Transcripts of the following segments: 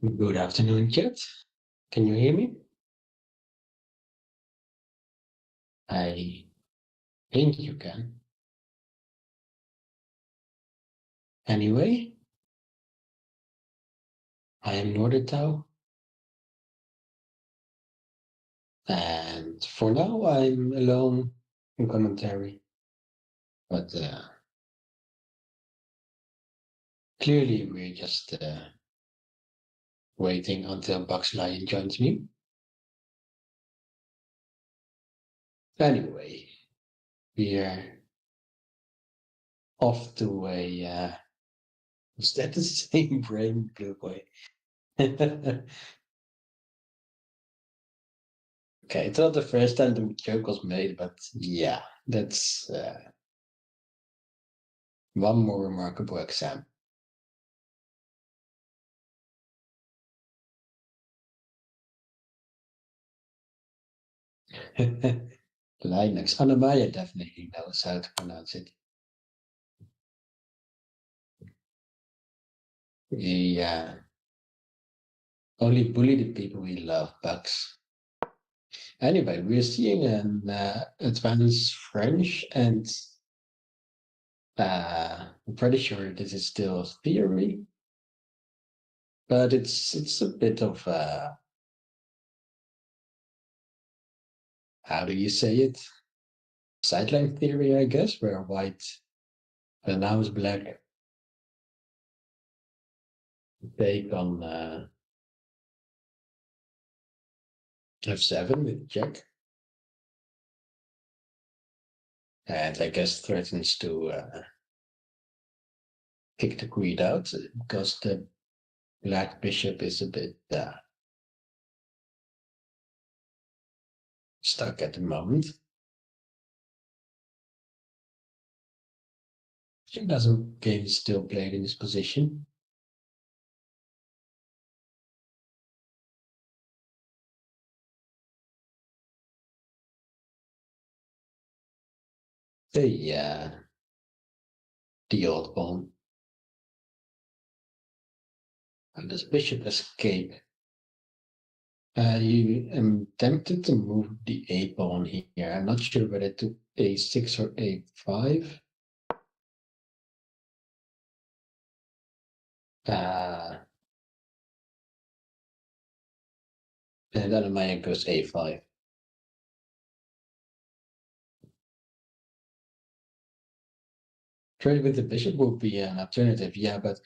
Good afternoon, chat. Can you hear me? I think you can. Anyway, I am Noordetouw, and for now I'm alone in commentary. But clearly we're just waiting until Bugs Lion joins me. Anyway, we're off to a is that the same brain blue boy? Okay, it's not the first time the joke was made, but yeah, that's one more remarkable example. Linux. Anna-Maja definitely knows how to pronounce it. We only bully the people we love, bugs. Anyway, we're seeing an advanced French, and I'm pretty sure this is still theory, but it's a bit of how do you say it? Sideline theory, I guess, where white allows black to take on f7 with check, and I guess threatens to kick the queen out because the black bishop is a bit stuck at the moment. She doesn't game is still played in this position. The old pawn. And this bishop escape. You am tempted to move the a pawn here. I'm not sure whether to a6 or a5. And then Anna-Maja goes a5. Trade with the bishop would be an alternative, yeah, but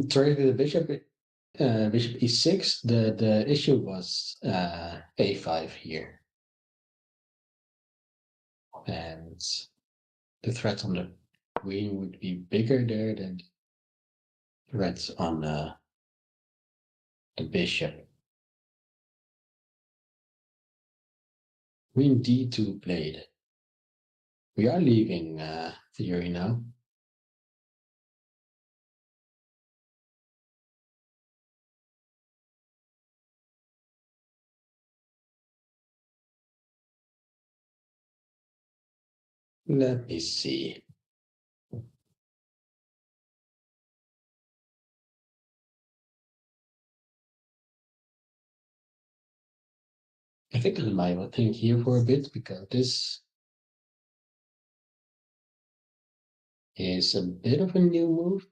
trade with the bishop, bishop e6. The issue was a5 here, and the threat on the queen would be bigger there than threats on the bishop. Queen d2 played. We are leaving theory now. Let me see. I think I might think here for a bit because this is a bit of a new move.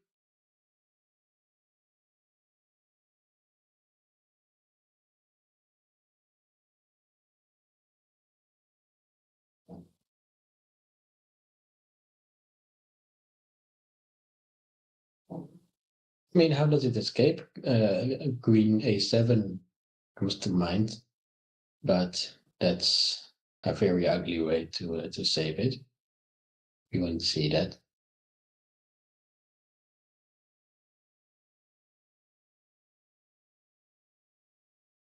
I mean, how does it escape? Queen a7 comes to mind, but that's a very ugly way to save it. You won't see that.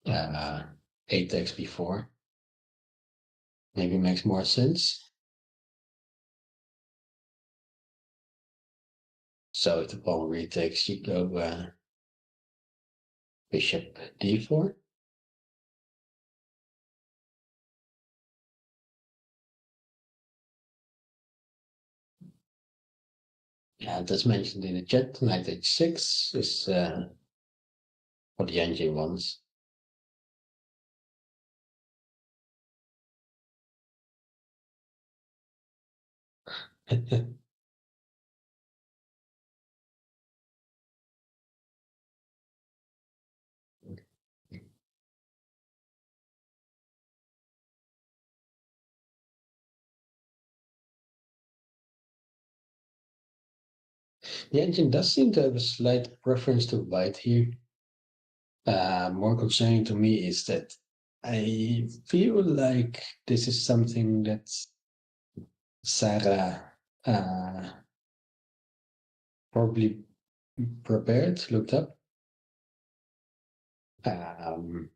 Uh, 8 takes before. Maybe makes more sense. So if the pawn retakes, you go bishop d4. Yeah, that's mentioned in the chat. Knight h6 is what the engine wants. The engine does seem to have a slight preference to white here. More concerning to me is that I feel like this is something that Zahara probably prepared, looked up. Um,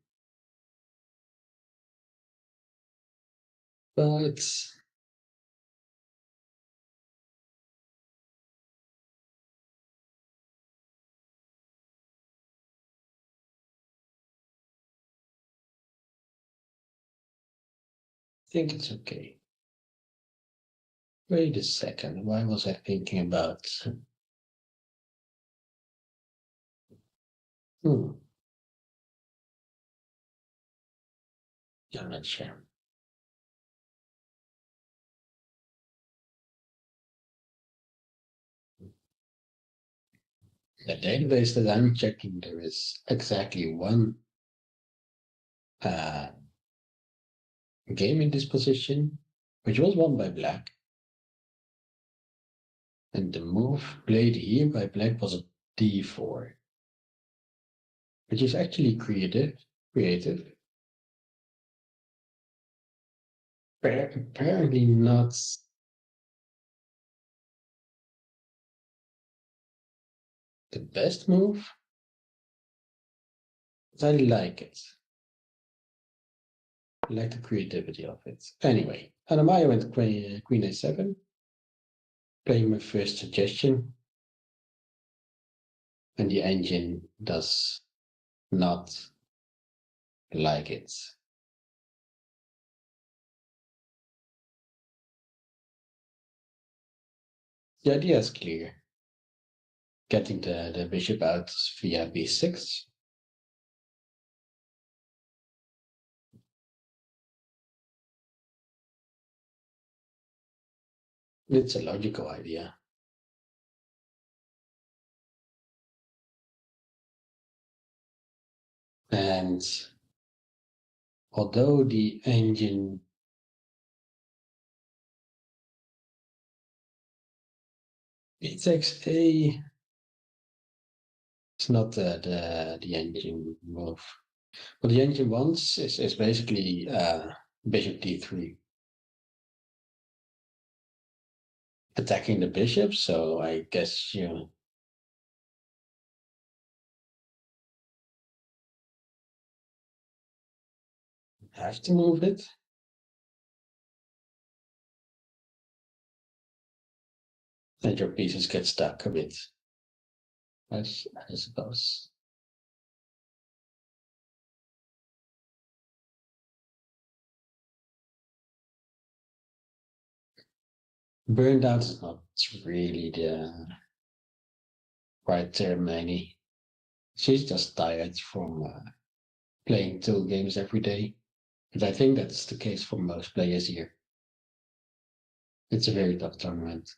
but I think it's okay. Wait a second. Why was I thinking about? Hmm, I'm not sure. The database that I'm checking, there is exactly one uh, game in this position, which was won by black. And the move played here by black was a d4, which is actually creative. Apparently not the best move, but I like it. I like the creativity of it. Anyway, Anna-Maja went queen a7, playing my first suggestion, and the engine does not like it. The idea is clear. Getting the bishop out via b6. It's a logical idea. And although the engine it takes a it's not the engine move. What the engine wants is basically bishop d3, attacking the bishop. So I guess you have to move it, and your pieces get stuck a bit. I suppose. Burned out is not really the right term, Manny. She's just tired from playing 2 games every day. And I think that's the case for most players here. It's a very tough tournament.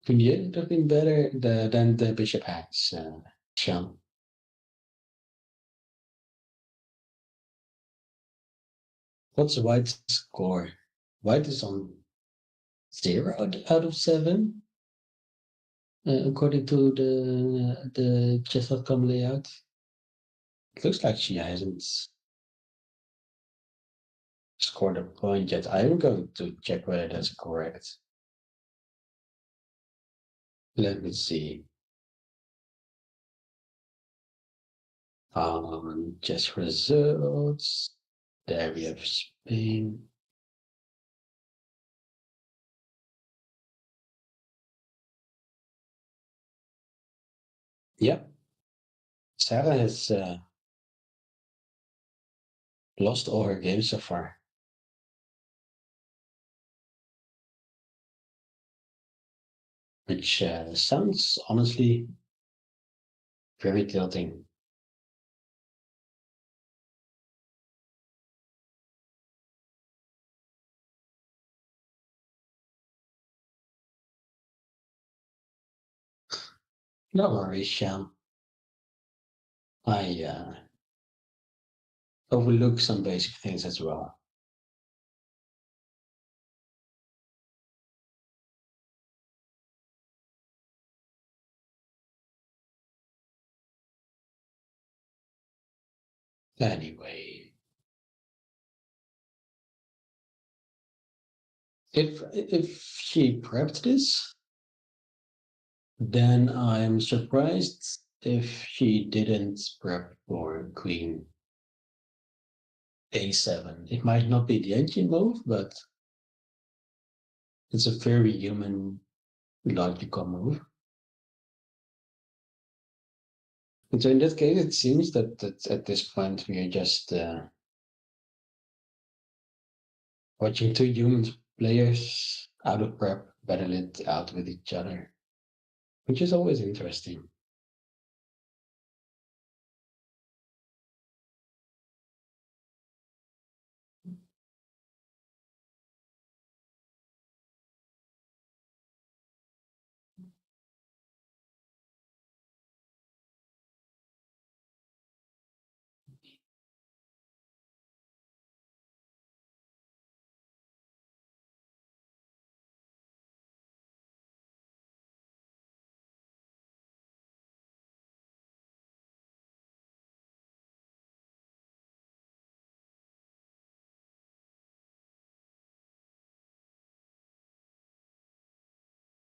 Could you have been better than the bishop hangs, Sean? What's White's score? White is on 0 out of 7, according to the chess.com layout. It looks like she hasn't scored a point yet. I'm going to check whether that's correct. Let me see. Chess results. There we have Spain. Yep. Sarah has lost all her games so far. which sounds honestly very tilting. No worries, Sham. I overlook some basic things as well. Anyway, if she prepped this, then I'm surprised if she didn't prep for Queen A7. It might not be the engine move, but it's a very human, logical move. And so in that case, it seems that at this point we are just watching two human players out of prep battle it out with each other, which is always interesting.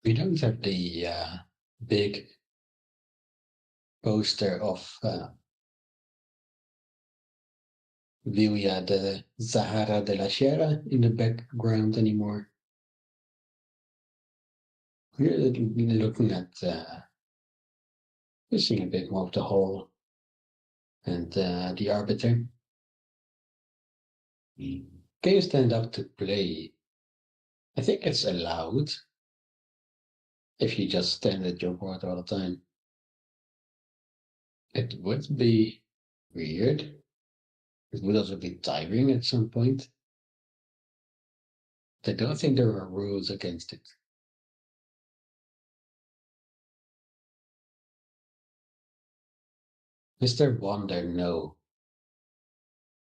We don't have the big poster of Villa de Zahara de la Sierra in the background anymore. We're looking at seeing a bit more of the hole and the arbiter. Can you stand up to play? I think it's allowed if you just stand at your board all the time. It would be weird. It would also be tiring at some point. I don't think there are rules against it. Mr. Wonder, no.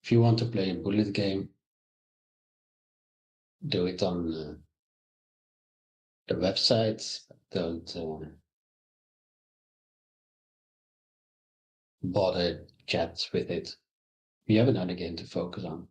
If you want to play a bullet game, do it on the website. Don't bother chat with it. We have another game to focus on.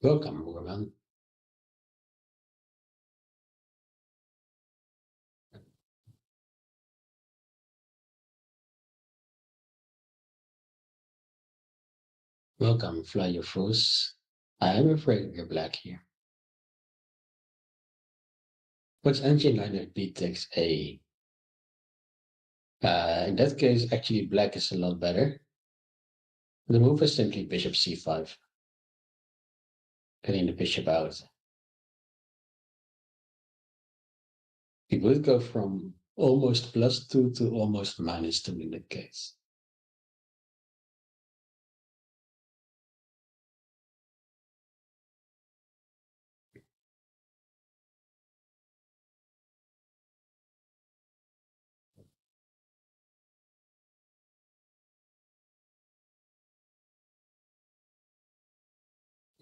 Welcome, Morgan. Welcome, Fly Your Foes. I am afraid you're black here. What's engine liner B takes A? In that case, actually, black is a lot better. The move is simply bishop c5, getting the bishop out. It would go from almost +2 to almost -2 in that case.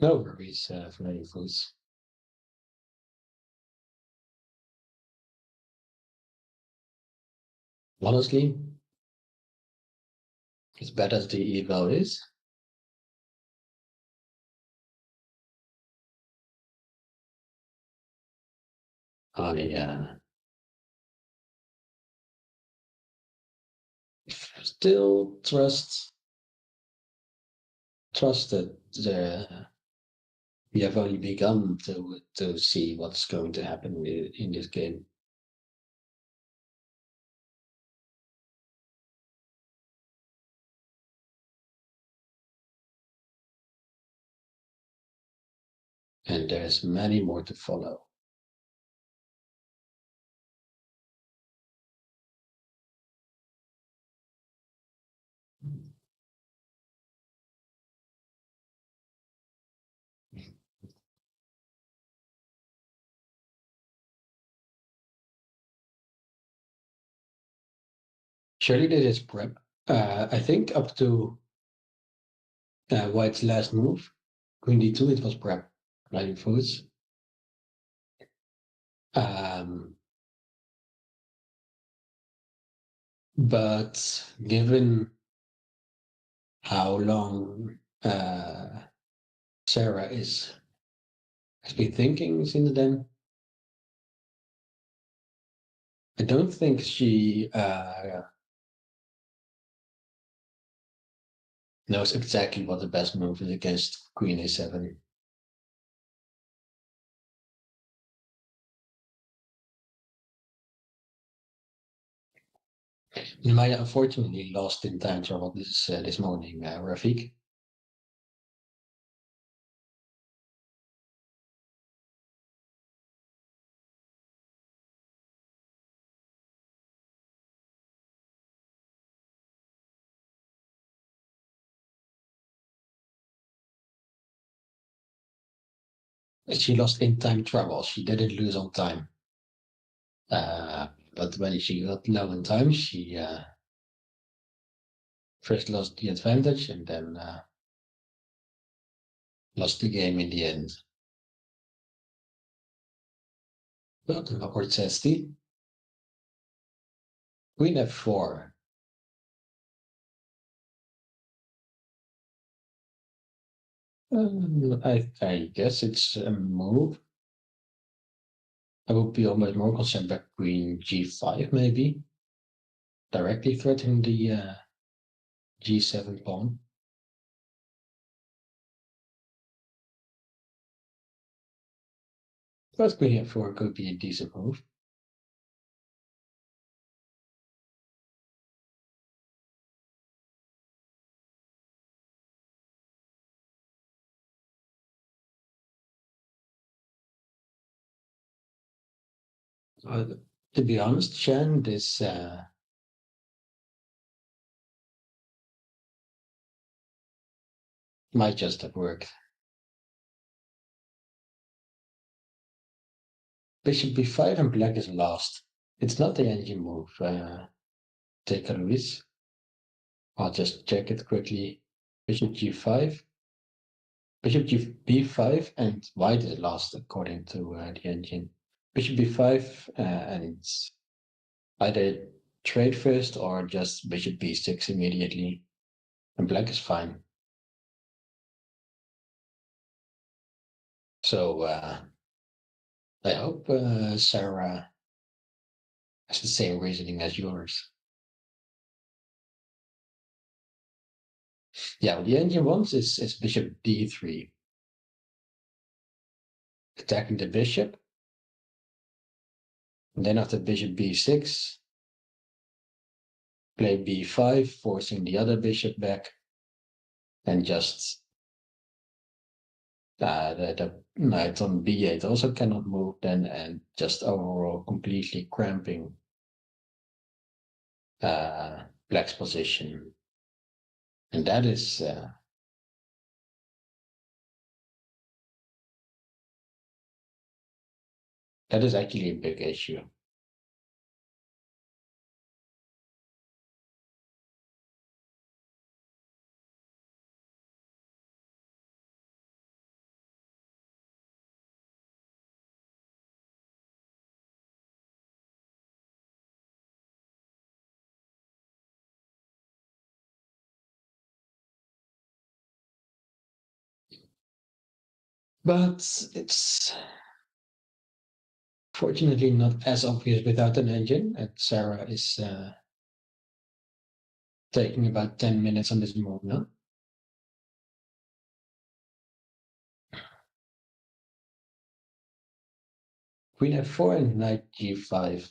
No worries, Fly Your Foes. Honestly, as bad as the eval is, I still trust that we have only begun to see what's going to happen in this game. And there's many more to follow. Surely this is prep. I think up to White's last move, Queen D2, it was prep, blinding foods. But given how long Sarah has been thinking since then, I don't think she knows exactly what the best move is against Queen A7. Maya unfortunately lost in time trouble this morning, Rafik. She lost in time trouble. She didn't lose on time. But when she got low in time, she first lost the advantage and then lost the game in the end. Welcome upward, Cesti. Queen F4. I guess it's a move. I would be almost more concerned about Queen G5, maybe. Directly threatening the G7 pawn. But Queen F4 could be a decent move. To be honest, Shan, this might just have worked. Bishop b5 and black is lost. It's not the engine move. Take a Luis. I'll just check it quickly. Bishop g5. Bishop b5 and white is lost according to the engine. Bishop b5 and either trade first or just bishop b6 immediately. And black is fine. So I hope Sarah has the same reasoning as yours. Yeah, what the engine wants is bishop d3. Attacking the bishop. And then after bishop b6, play b5, forcing the other bishop back. And just the knight on b8 also cannot move then, and just overall completely cramping black's position. And that is actually a big issue. But it's Fortunately, not as obvious without an engine, and Zahara is taking about 10 minutes on this move now. Queen f4 and knight g5.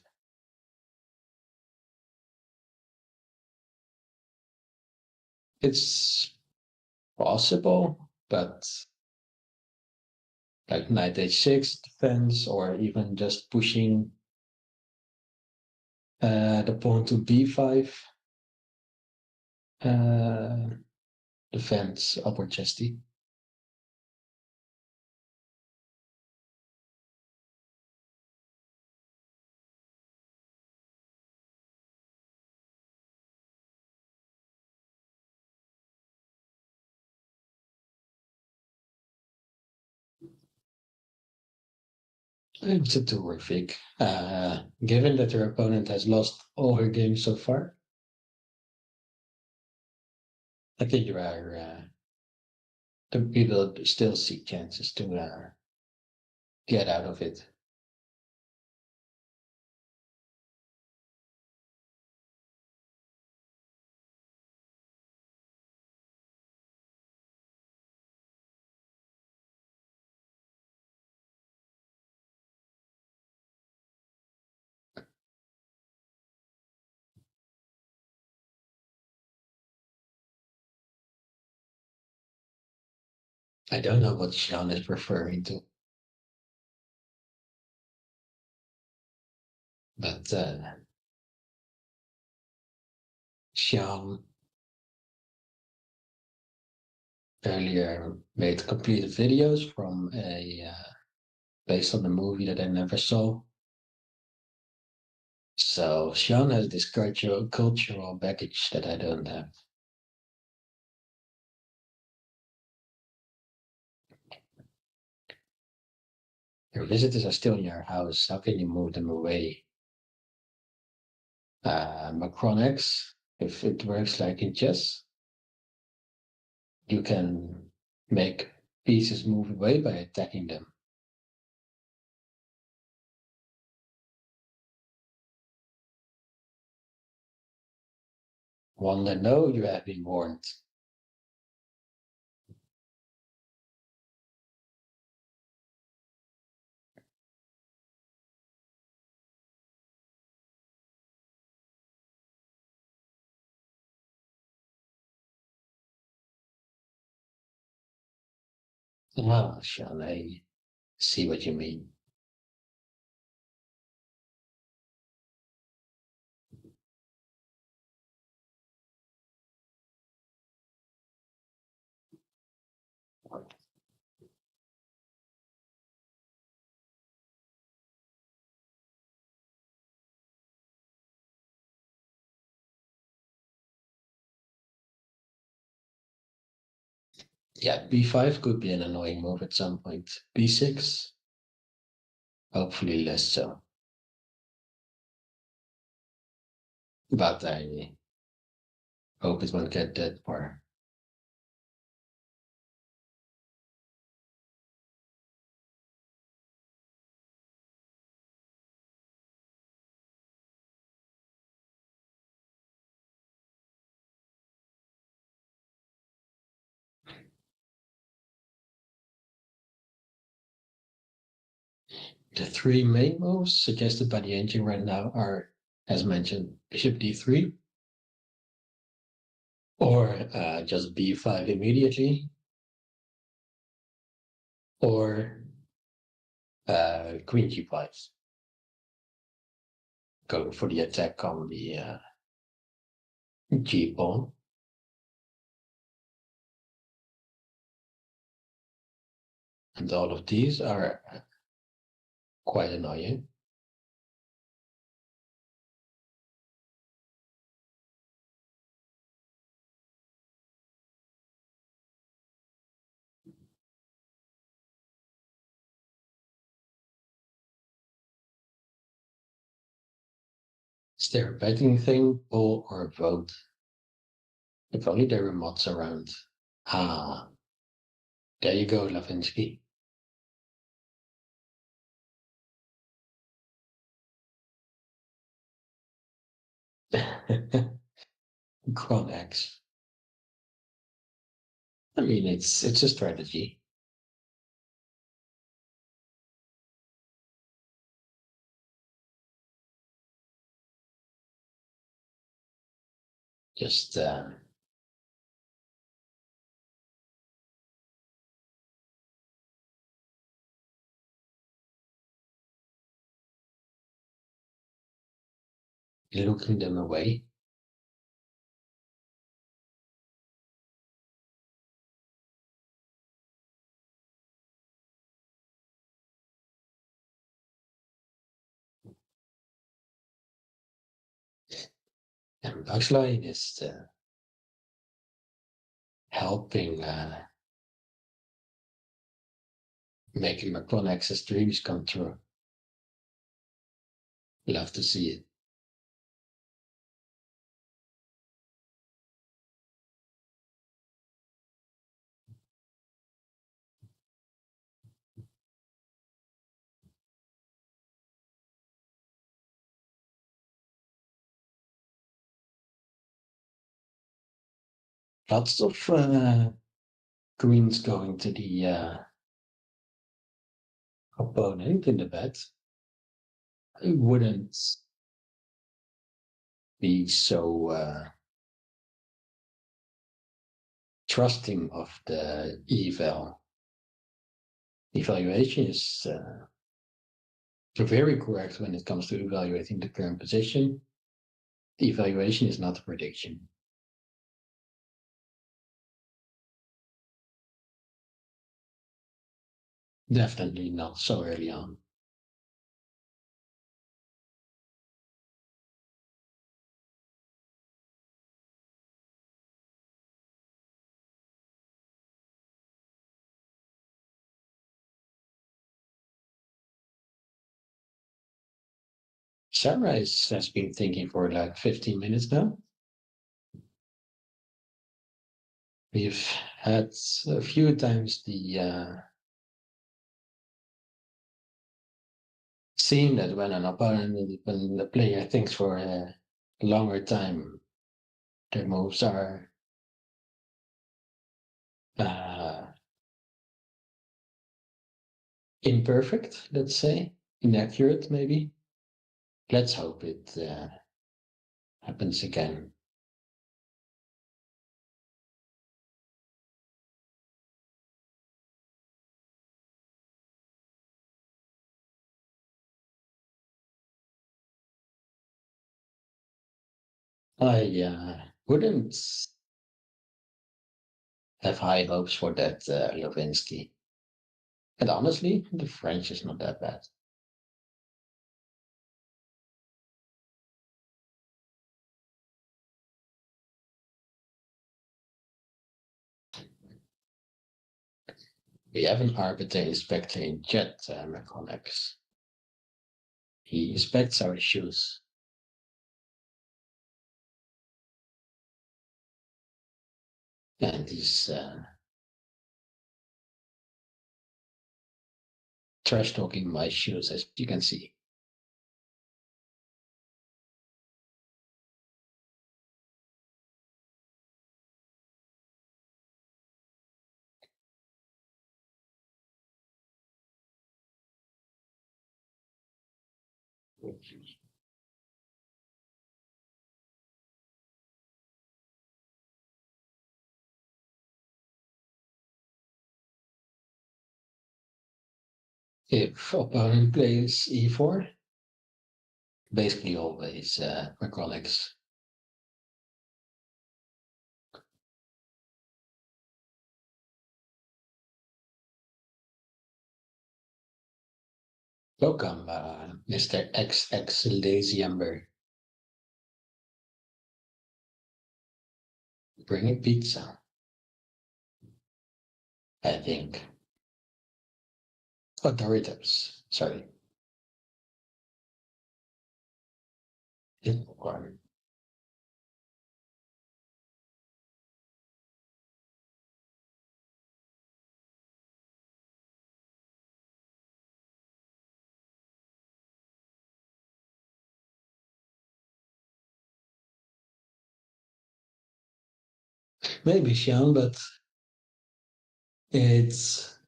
It's possible, but like knight h6 defense, or even just pushing the pawn to b5 defense upward chesty. It's a terrific. Given that her opponent has lost all her games so far, I think there are the people still see chances to get out of it. I don't know what Sean is referring to, but Sean earlier made completed videos from a based on a movie that I never saw. So Sean has this cultural baggage that I don't have. Your visitors are still in your house. How can you move them away? Macron X, if it works like in chess, you can make pieces move away by attacking them. One that know you have been warned. Ah, Sean, I see what you mean. Yeah, b5 could be an annoying move at some point. b6, hopefully less so. But I hope it won't get that far. The three main moves suggested by the engine right now are, as mentioned, bishop d3, or just b5 immediately, or queen g5, going for the attack on the g pawn. And all of these are quite annoying. Is there a betting thing, poll or vote? If only there were mods around. Ah, there you go, Lavinsky. Pawn X. I mean, it's a strategy. Just looking them away. And Bugsline is helping making my pawn X's dreams come true. Love to see it. Lots of queens going to the opponent in the bet. I wouldn't be so trusting of the evaluation is very correct when it comes to evaluating the current position. The evaluation is not a prediction. Definitely not so early on. Sarah has been thinking for like 15 minutes now. We've had a few times the seeing that when an opponent, when the player thinks for a longer time, their moves are uh, imperfect, let's say, inaccurate, maybe. Let's hope it happens again. I wouldn't have high hopes for that Lewinsky. And honestly, the French is not that bad. We have an arbiter inspector in chat, Meconex. He inspects our shoes. And he's trash talking my shoes, as you can see. If opponent plays e4, basically always Meconex. Welcome, Mr. XX Lazy Ember. Bringing pizza, I think. Oh, Doritos. Sorry. Popcorn. maybe Sean, but it's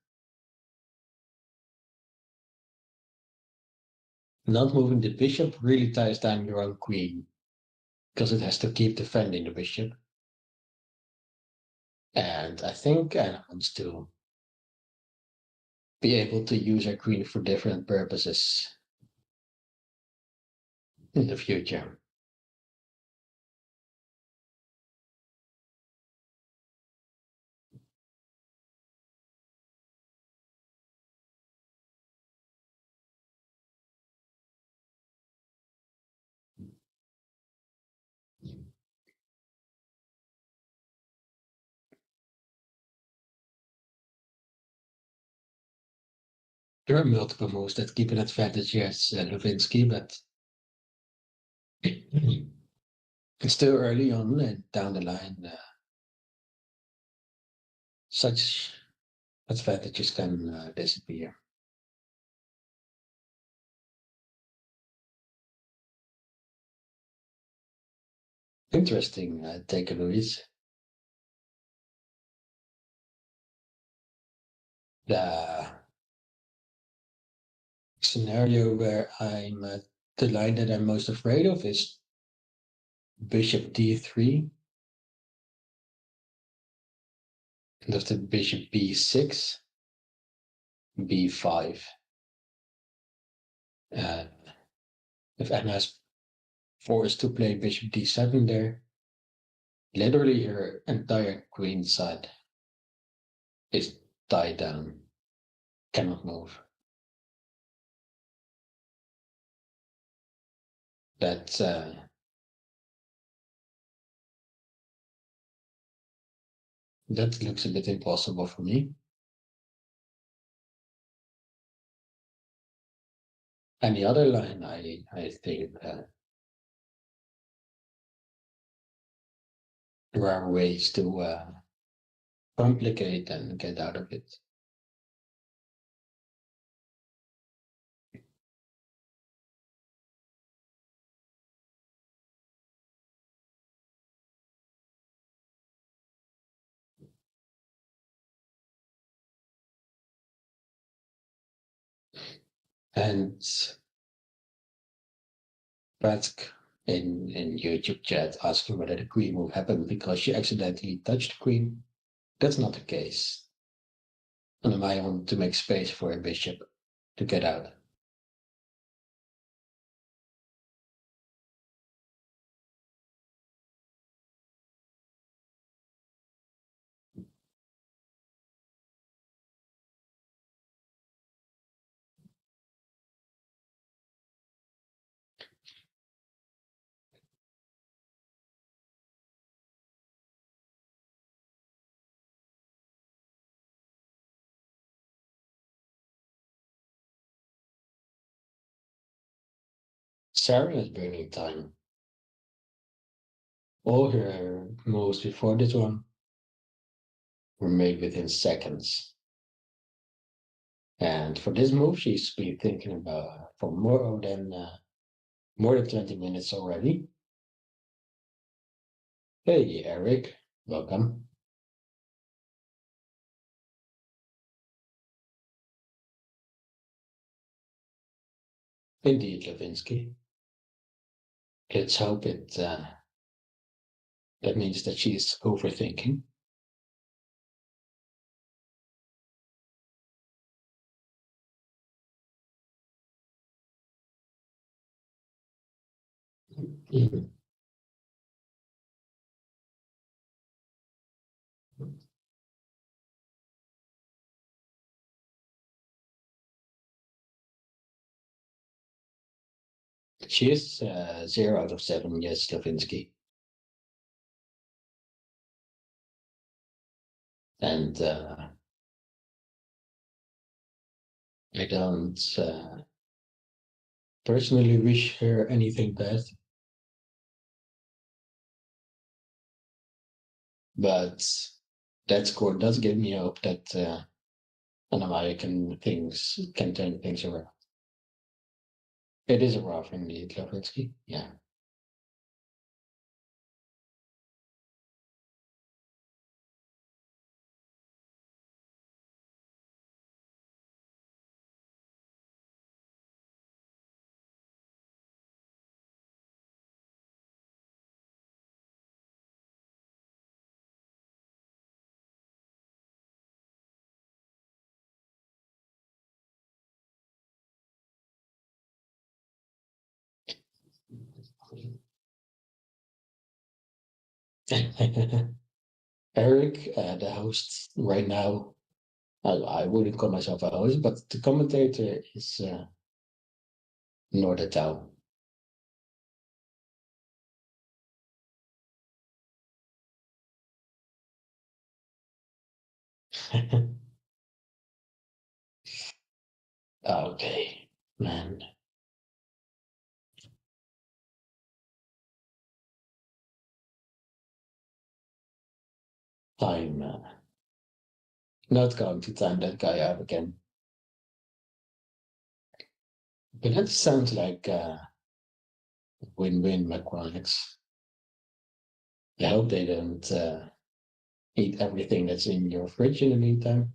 not moving the bishop really ties down your own queen because it has to keep defending the bishop. And I think Anna wants to be able to use her queen for different purposes in the future. There are multiple moves that keep an advantage, yes, Levinsky, but it's still early on and down the line. Such advantages can disappear. Interesting takeaways. The scenario where I'm the line that I'm most afraid of is bishop d3, and after bishop b6, b5. Uh, if Anna's forced to play bishop d7 there, literally her entire queen side is tied down, cannot move. That that looks a bit impossible for me. And the other line, I think there are ways to complicate and get out of it. And Patsk in YouTube chat asking whether the queen will happen because she accidentally touched the queen. That's not the case. Anna-Maja wanted to make space for a bishop to get out. Sarah is burning time. All her moves before this one were made within seconds. And for this move, she's been thinking about for more than 20 minutes already. Hey, Eric, welcome. Indeed, Levinsky. Let's hope that means that she's overthinking. Mhm. She is 0 out of 7, yes, Levinsky. And I don't personally wish her anything bad, but that score does give me hope that Anna-Maja can turn things around. It is a rough indeed, Levinsky. Yeah. Eric, the host right now, I wouldn't call myself a host, but the commentator is Noordetouw. Okay, man. I'm not going to time that guy out again. But that sounds like win-win mechanics. I hope they don't eat everything that's in your fridge in the meantime.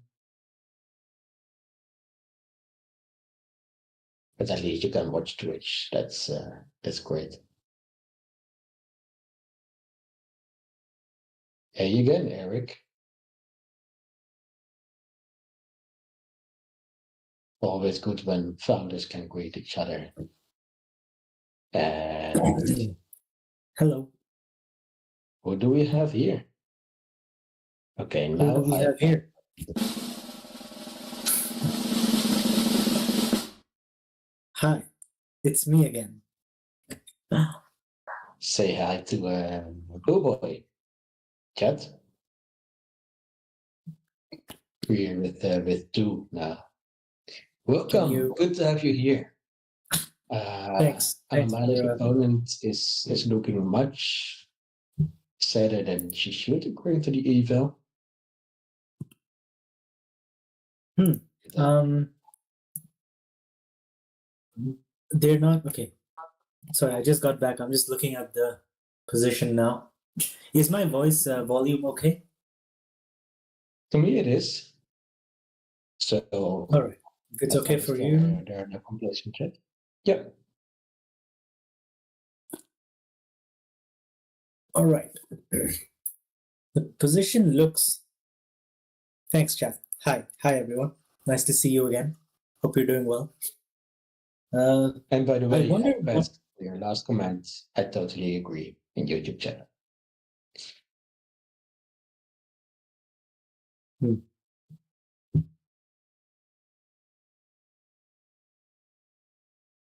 But at least you can watch Twitch. That's great. Hey again, Eric. Always good when founders can greet each other. And Hello. what do we have here? Okay, Who now do we have here? Hi, it's me again. Say hi to Blue Boy. Chat. We're with two now. Welcome. Good to have you here. Thanks. Anna-Maja's opponent is looking much sadder than she should, according to the eval. They're not okay. Sorry, I just got back. I'm just looking at the position now. Is my voice volume okay? To me, it is. So, all right. If it's okay for you, there are no complaints in chat. Yep. All right. The position looks. Thanks, chat. Hi, everyone. Nice to see you again. Hope you're doing well. And by the way, your last comment, I totally agree in YouTube channel.